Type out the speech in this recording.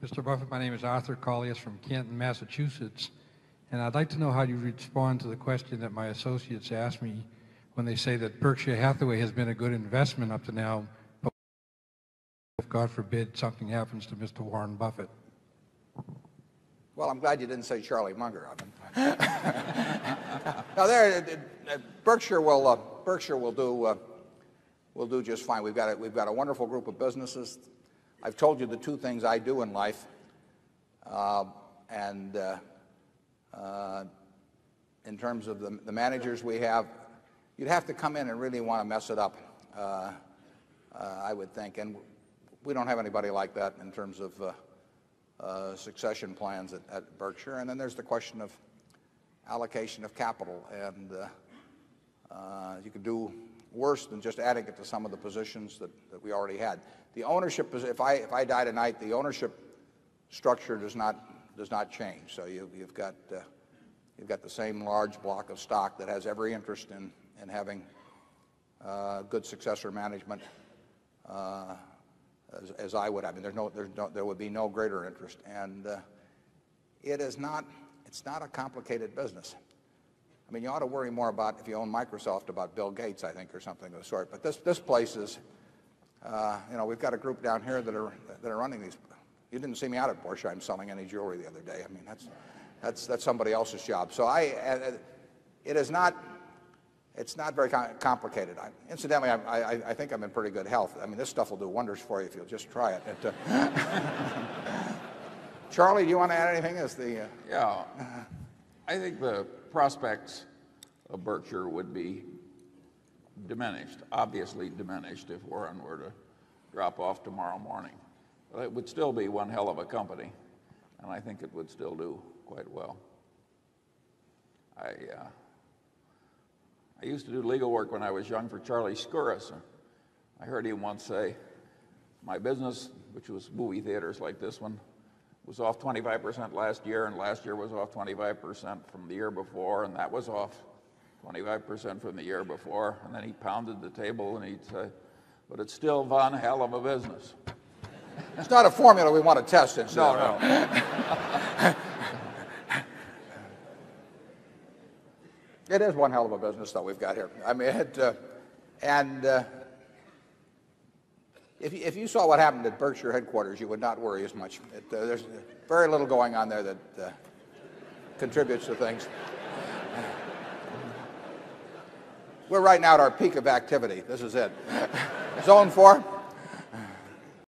Mr. Buffett, my name is Arthur Collius from Canton, Massachusetts, and I'd like to know how you respond to the question that my associates asked me when they say that Berkshire Hathaway has been a good investment up to now, but if, God forbid, something happens to Mr. Warren Buffett. Well, I'm glad you didn't say Charlie Munger. Now, Berkshire will do just fine. We've got a wonderful group of businesses. I've told you the two things I do in life, and in terms of the managers we have, you'd have to come in and really want to mess it up, I would think. And we don't have anybody like that in terms of succession plans at Berkshire. And then there's the question of allocation of capital. And you could do worse than just adding it to some of the positions that we already had. The ownership, if I die tonight, the ownership structure does not change. So you've got the same large block of stock that has every interest in having good successor management as I would. I mean, there would be no greater interest, and it's not a complicated business. I mean, you ought to worry more about, if you own Microsoft, about Bill Gates, I think, or something of the sort. But this place is, we've got a group down here that are running these. You didn't see me out at Borsheim selling any jewelry the other day. I mean, that's somebody else's job. So it's not very complicated. Incidentally, I think I'm in pretty good health. I mean, this stuff will do wonders for you if you'll just try it. Charlie, do you want to add anything? Yeah, I think the prospects of Berkshire would be diminished, obviously diminished, if Warren were to drop off tomorrow morning. But it would still be one hell of a company, and I think it would still do quite well. I used to do legal work when I was young for Charlie Skouras. I heard him once say, my business, which was movie theaters like this one, was off 25% last year, and last year was off 25% from the year before, and that was off 25% from the year before. And then he pounded the table and he'd say, but it's still one hell of a business. It's not a formula we want to test, No. It is one hell of a business, though, we've got here. I mean, if you saw what happened at Berkshire headquarters, you would not worry as much. There's very little going on there that contributes to things. We're right now at our peak of activity. This is it. Zone 4.